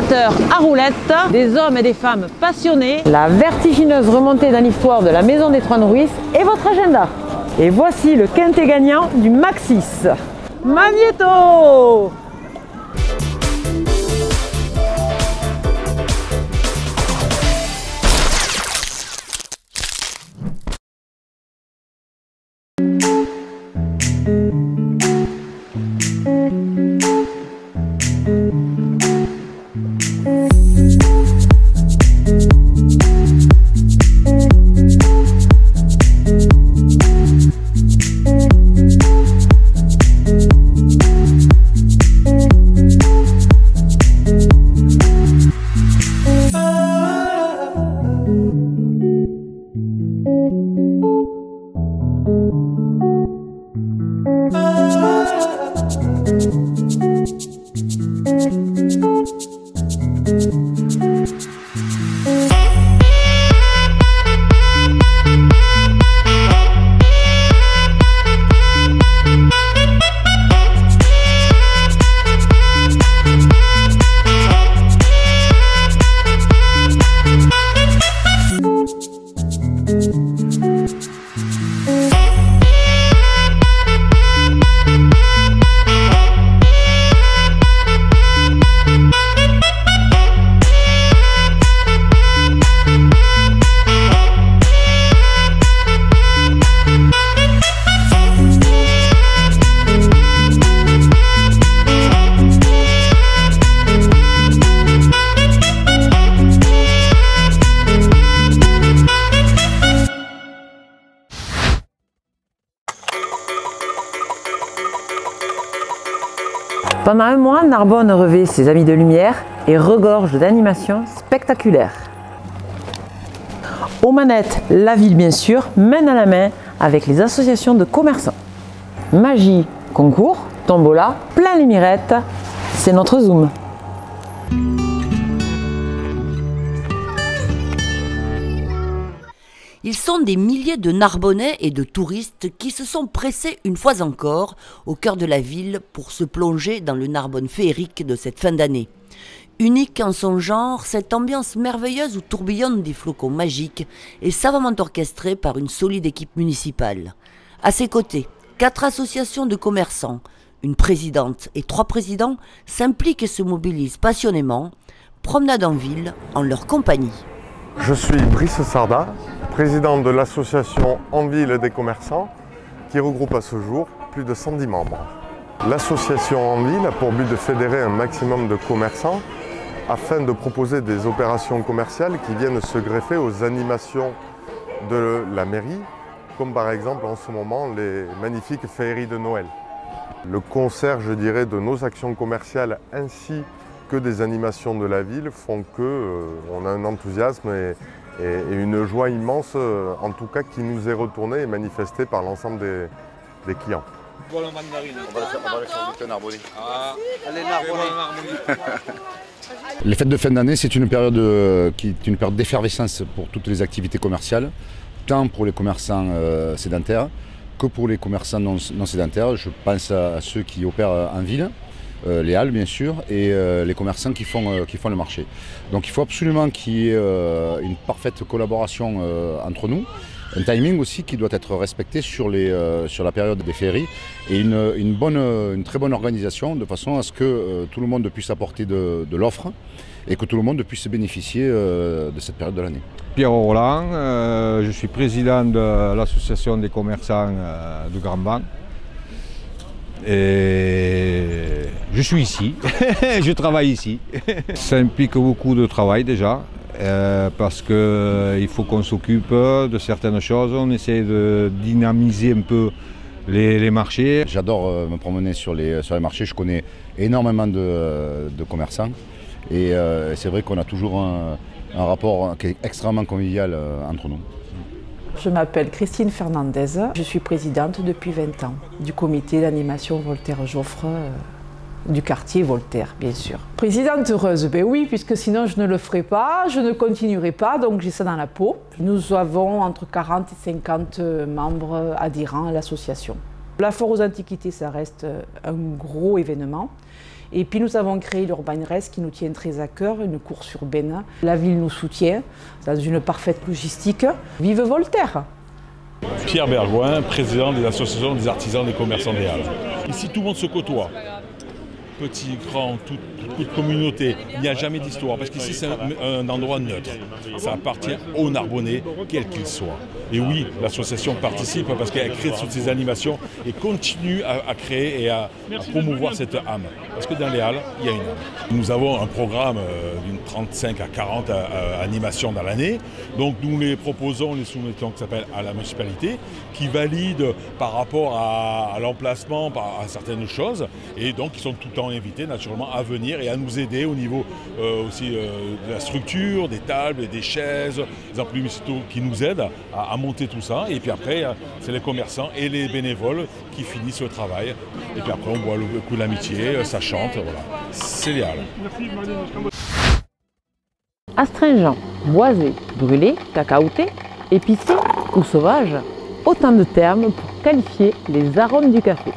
animateurs à roulettes, des hommes et des femmes passionnés, la vertigineuse remontée dans l'histoire de la Maison des Trois Nourrices et votre agenda. Et voici le quintet gagnant du Maxis. Magnéto! Pendant un mois, Narbonne revêt ses amis de lumière et regorge d'animations spectaculaires. Aux manettes, la ville bien sûr, main dans la main avec les associations de commerçants. Magie, concours, tombola, plein les mirettes, c'est notre Zoom. Ils sont des milliers de Narbonnais et de touristes qui se sont pressés une fois encore au cœur de la ville pour se plonger dans le Narbonne féerique de cette fin d'année. Unique en son genre, cette ambiance merveilleuse où tourbillonnent des flocons magiques est savamment orchestrée par une solide équipe municipale. À ses côtés, 4 associations de commerçants, une présidente et 3 présidents s'impliquent et se mobilisent passionnément. Promenade en ville en leur compagnie. Je suis Brice Sarda, président de l'association En Ville des commerçants, qui regroupe à ce jour plus de 110 membres. L'association En Ville a pour but de fédérer un maximum de commerçants afin de proposer des opérations commerciales qui viennent se greffer aux animations de la mairie, comme par exemple en ce moment les magnifiques féeries de Noël. Le concert, je dirais, de nos actions commerciales ainsi que des animations de la ville font qu'on a un enthousiasme et une joie immense, en tout cas qui nous est retournée et manifestée par l'ensemble des clients. Voilà, mandarine. On va le faire goûter un Narbonnais. Ah, allez, Narbonnais. Les fêtes de fin d'année, c'est une période qui est une période d'effervescence pour toutes les activités commerciales, tant pour les commerçants sédentaires que pour les commerçants non sédentaires. Je pense à ceux qui opèrent en ville, les halles bien sûr, et les commerçants qui font le marché. Donc il faut absolument qu'il y ait une parfaite collaboration entre nous, un timing aussi qui doit être respecté sur la période des féeries et une très bonne organisation de façon à ce que tout le monde puisse apporter de l'offre et que tout le monde puisse bénéficier de cette période de l'année. Pierre Roland, je suis président de l'association des commerçants de Grand-Ban. Et je suis ici, je travaille ici. Ça implique beaucoup de travail déjà, parce qu'il faut qu'on s'occupe de certaines choses. On essaie de dynamiser un peu les marchés. J'adore me promener sur les marchés, je connais énormément de commerçants. Et c'est vrai qu'on a toujours un rapport qui est extrêmement convivial entre nous. Je m'appelle Christine Fernandez, je suis présidente depuis 20 ans du comité d'animation Voltaire-Joffre du quartier Voltaire, bien sûr. Présidente heureuse, ben oui, puisque sinon je ne le ferai pas, je ne continuerai pas, donc j'ai ça dans la peau. Nous avons entre 40 et 50 membres adhérents à l'association. La foire aux antiquités, ça reste un gros événement. Et puis nous avons créé l'Urban Race qui nous tient très à cœur, une course urbaine. La ville nous soutient dans une parfaite logistique. Vive Voltaire! Pierre Bergouin, président de l'association des artisans des commerçants des Halles. Ici, tout le monde se côtoie. Petit, grand, toute communauté. Il n'y a jamais d'histoire parce qu'ici c'est un endroit neutre. Ça appartient aux Narbonnais, quel qu'ils soient. Et oui, l'association participe parce qu'elle crée toutes ces animations et continue à créer et à promouvoir cette âme. Parce que dans les Halles, il y a une âme. Nous avons un programme d'une 35 à 40 animations dans l'année. Donc nous les proposons, les soumettons qui s'appelle à la municipalité, qui valide par rapport à l'emplacement, à certaines choses. Et donc ils sont tout le temps invités naturellement à venir et à nous aider au niveau aussi de la structure, des tables et des chaises, des employés municipaux qui nous aident à monter tout ça. Et puis après, c'est les commerçants et les bénévoles qui finissent le travail. Et puis après, on boit le coup de l'amitié, ça chante, voilà. C'est idéal. Astringent, boisé, brûlé, cacaoté, épicé ou sauvage, autant de termes pour qualifier les arômes du café.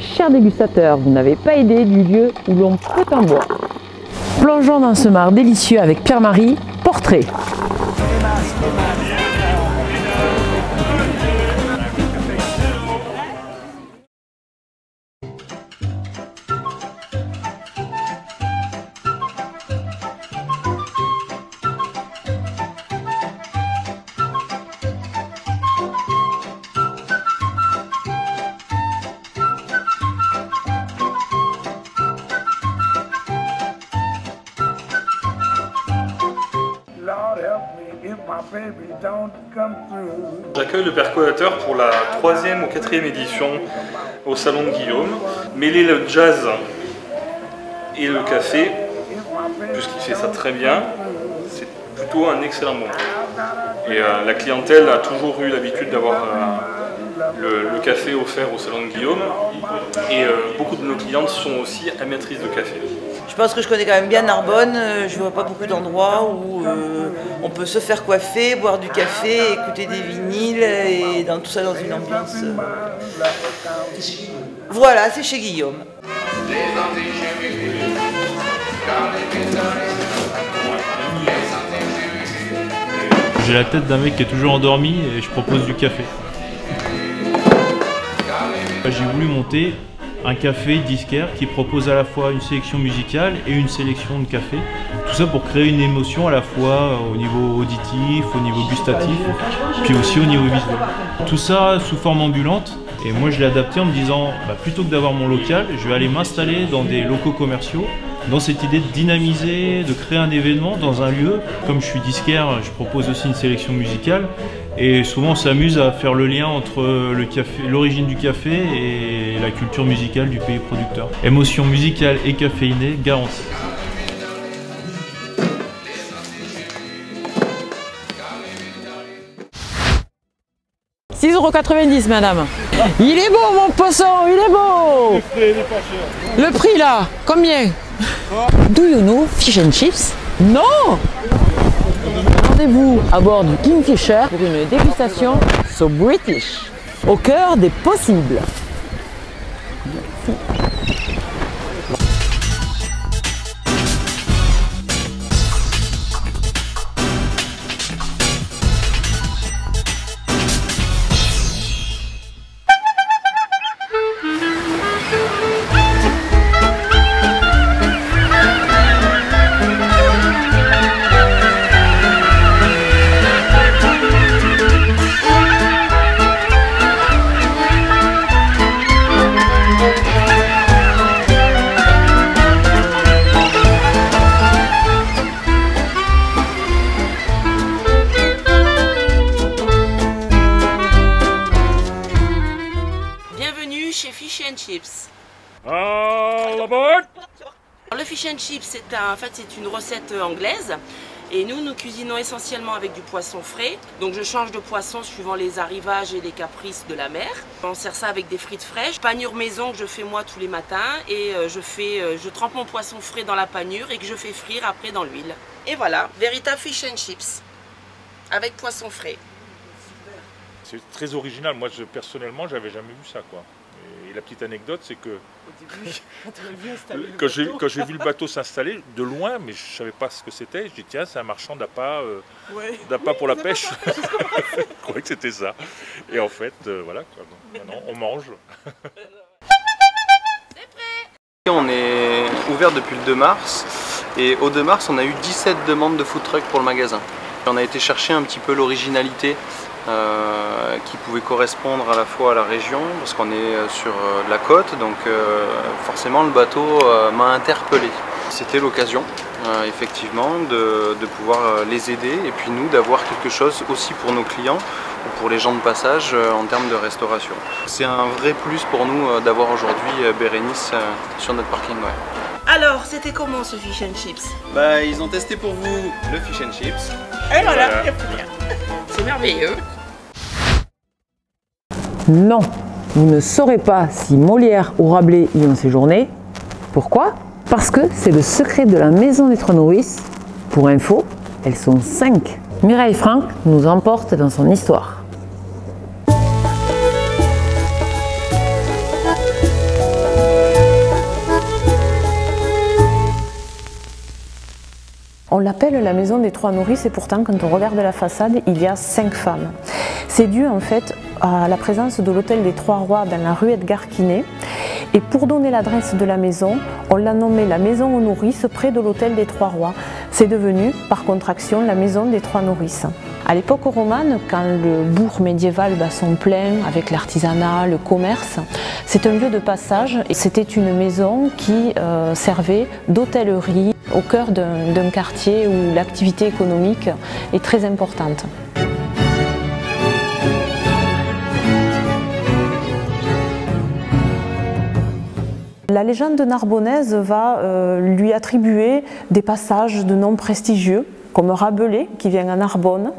Chers dégustateurs, vous n'avez pas idée du lieu où l'on peut en boire. Plongeons dans ce mar délicieux avec Pierre-Marie, portrait. J'accueille le percolateur pour la 3e ou 4e édition au Salon de Guillaume. Mêler le jazz et le café, puisqu'il fait ça très bien, c'est plutôt un excellent moment. Et la clientèle a toujours eu l'habitude d'avoir le café offert au Salon de Guillaume. Et beaucoup de nos clientes sont aussi amatrices de café. Je pense que je connais quand même bien Narbonne, je ne vois pas beaucoup d'endroits où on peut se faire coiffer, boire du café, écouter des vinyles et dans tout ça dans une ambiance. Voilà, c'est chez Guillaume. J'ai la tête d'un mec qui est toujours endormi et je propose du café. J'ai voulu monter un café disquaire qui propose à la fois une sélection musicale et une sélection de café. Tout ça pour créer une émotion à la fois au niveau auditif, au niveau gustatif, puis aussi au niveau visuel. Tout ça sous forme ambulante. Et moi je l'ai adapté en me disant, plutôt que d'avoir mon local, je vais aller m'installer dans des locaux commerciaux, dans cette idée de dynamiser, de créer un événement dans un lieu. Comme je suis disquaire, je propose aussi une sélection musicale. Et souvent on s'amuse à faire le lien entre l'origine du café et la culture musicale du pays producteur. Émotion musicale et caféinée garantie. €6,90 madame. Il est beau mon poisson, il est beau. Le prix là, combien? Do you know fish and chips? Non. Rendez-vous à bord du Kingfisher pour une dégustation so British, au cœur des possibles. Chez Fish and Chips. All aboard! Le Fish and Chips, c'est une recette anglaise. Et nous cuisinons essentiellement avec du poisson frais. Donc je change de poisson suivant les arrivages et les caprices de la mer. On sert ça avec des frites fraîches. Panure maison que je fais moi tous les matins. Et je trempe mon poisson frais dans la panure et que je fais frire après dans l'huile. Et voilà, véritable Fish and Chips. Avec poisson frais. C'est très original. Moi, personnellement, j'avais jamais vu ça, quoi. Et Et la petite anecdote, c'est que Au début, quand j'ai vu le bateau s'installer, de loin, mais je ne savais pas ce que c'était, je dis tiens, c'est un marchand d'appât pour la pêche. Je croyais que c'était ça. Et en fait, voilà, quoi. Maintenant, on mange. On est ouvert depuis le 2 mars et au 2 mars, on a eu 17 demandes de food truck pour le magasin. On a été chercher un petit peu l'originalité qui pouvait correspondre à la fois à la région, parce qu'on est sur la côte, donc forcément le bateau m'a interpellé. C'était l'occasion effectivement de pouvoir les aider et puis nous d'avoir quelque chose aussi pour nos clients ou pour les gens de passage en termes de restauration. C'est un vrai plus pour nous d'avoir aujourd'hui Bérénice sur notre parking. Ouais. Alors, c'était comment ce fish and chips? Bah, ils ont testé pour vous le fish and chips. Et voilà, c'est merveilleux. Non, vous ne saurez pas si Molière ou Rabelais y ont séjourné. Pourquoi? Parce que c'est le secret de la maison des Trois Nourrices. Pour info, elles sont 5. Mireille Franck nous emporte dans son histoire. On l'appelle la maison des Trois Nourrices et pourtant quand on regarde la façade, il y a 5 femmes. C'est dû en fait à la présence de l'hôtel des Trois Rois dans la rue Edgar Quinet. Et pour donner l'adresse de la maison, on l'a nommée la maison aux nourrices près de l'hôtel des Trois Rois. C'est devenu par contraction la maison des Trois Nourrices. À l'époque romane, quand le bourg médiéval bat son plein avec l'artisanat, le commerce, c'est un lieu de passage et c'était une maison qui servait d'hôtellerie au cœur d'un quartier où l'activité économique est très importante. La légende narbonnaise va lui attribuer des passages de noms prestigieux, comme Rabelais qui vient à Narbonne,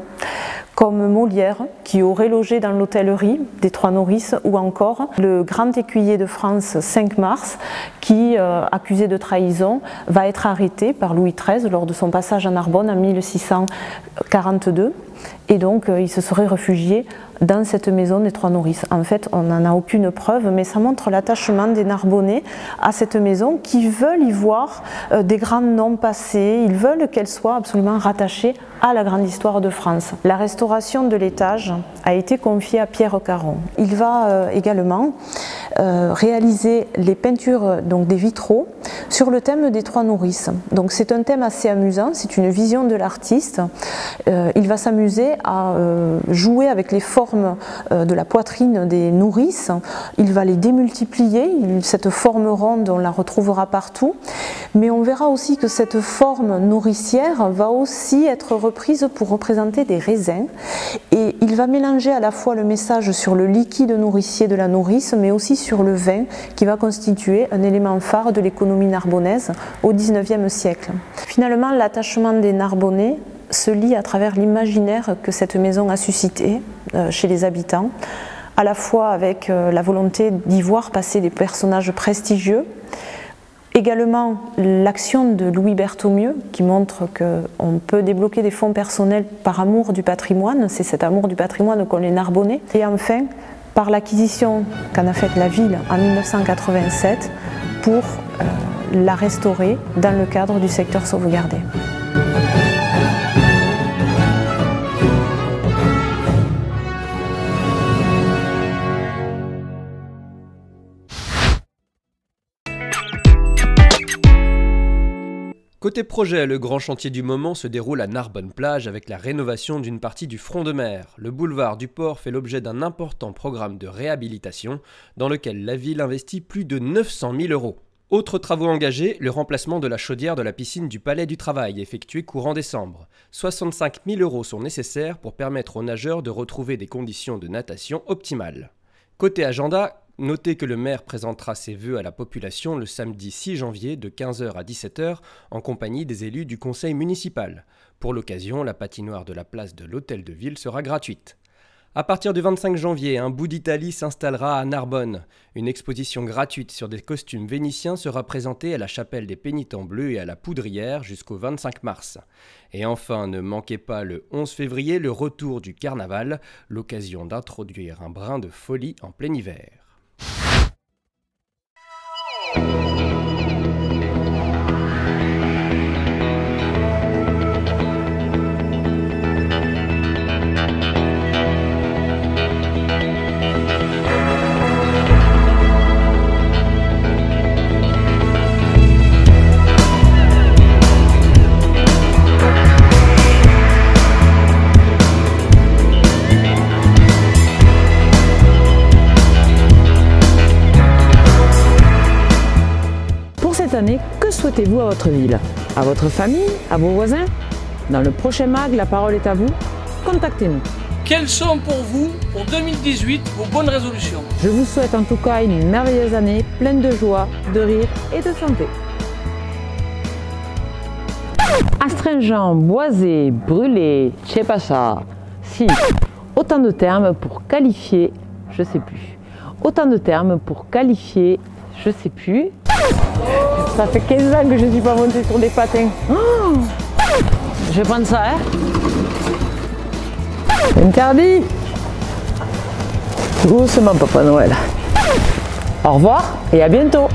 comme Molière qui aurait logé dans l'hôtellerie des Trois Nourrices, ou encore le grand écuyer de France 5 Mars qui, accusé de trahison, va être arrêté par Louis XIII lors de son passage à Narbonne en 1642 et donc il se serait réfugié dans cette maison des Trois Nourrices. En fait, on n'en a aucune preuve, mais ça montre l'attachement des Narbonnais à cette maison qui veulent y voir des grands noms passés, ils veulent qu'elle soit absolument rattachée à la grande histoire de France. La restauration de l'étage a été confiée à Pierre Caron. Il va également réaliser les peintures, donc des vitraux, sur le thème des Trois Nourrices. Donc c'est un thème assez amusant, c'est une vision de l'artiste. Il va s'amuser à jouer avec les formes de la poitrine des nourrices, il va les démultiplier, cette forme ronde on la retrouvera partout, mais on verra aussi que cette forme nourricière va aussi être reprise pour représenter des raisins et il va mélanger à la fois le message sur le liquide nourricier de la nourrice mais aussi sur le vin qui va constituer un élément phare de l'économie narbonnaise au XIXe siècle. Finalement, l'attachement des Narbonnais se lie à travers l'imaginaire que cette maison a suscité chez les habitants, à la fois avec la volonté d'y voir passer des personnages prestigieux, également l'action de Louis Berthommieux qui montre qu'on peut débloquer des fonds personnels par amour du patrimoine, c'est cet amour du patrimoine qu'ont les Narbonnais, et enfin par l'acquisition qu'en a faite la ville en 1987 pour la restaurer dans le cadre du secteur sauvegardé. Côté projet, le grand chantier du moment se déroule à Narbonne-Plage avec la rénovation d'une partie du front de mer. Le boulevard du port fait l'objet d'un important programme de réhabilitation dans lequel la ville investit plus de 900 000 €. Autres travaux engagés, le remplacement de la chaudière de la piscine du Palais du Travail effectué courant décembre. 65 000 € sont nécessaires pour permettre aux nageurs de retrouver des conditions de natation optimales. Côté agenda, notez que le maire présentera ses vœux à la population le samedi 6 janvier de 15 h à 17 h en compagnie des élus du conseil municipal. Pour l'occasion, la patinoire de la place de l'Hôtel de Ville sera gratuite. À partir du 25 janvier, un bout d'Italie s'installera à Narbonne. Une exposition gratuite sur des costumes vénitiens sera présentée à la chapelle des Pénitents Bleus et à la Poudrière jusqu'au 25 mars. Et enfin, ne manquez pas le 11 février le retour du carnaval, l'occasion d'introduire un brin de folie en plein hiver. cette année, que souhaitez-vous à votre ville? À votre famille? À vos voisins? Dans le prochain MAG, la parole est à vous. Contactez-nous. Quelles sont pour vous, pour 2018, vos bonnes résolutions? Je vous souhaite en tout cas une merveilleuse année, pleine de joie, de rire et de santé. Astringent, boisé, brûlé, je sais pas ça. Si, autant de termes pour qualifier, je sais plus. Autant de termes pour qualifier, je sais plus. Ça fait 15 ans que je ne suis pas montée sur des patins. Oh, je vais prendre ça, hein. Interdit. Doucement, Papa Noël. Au revoir et à bientôt.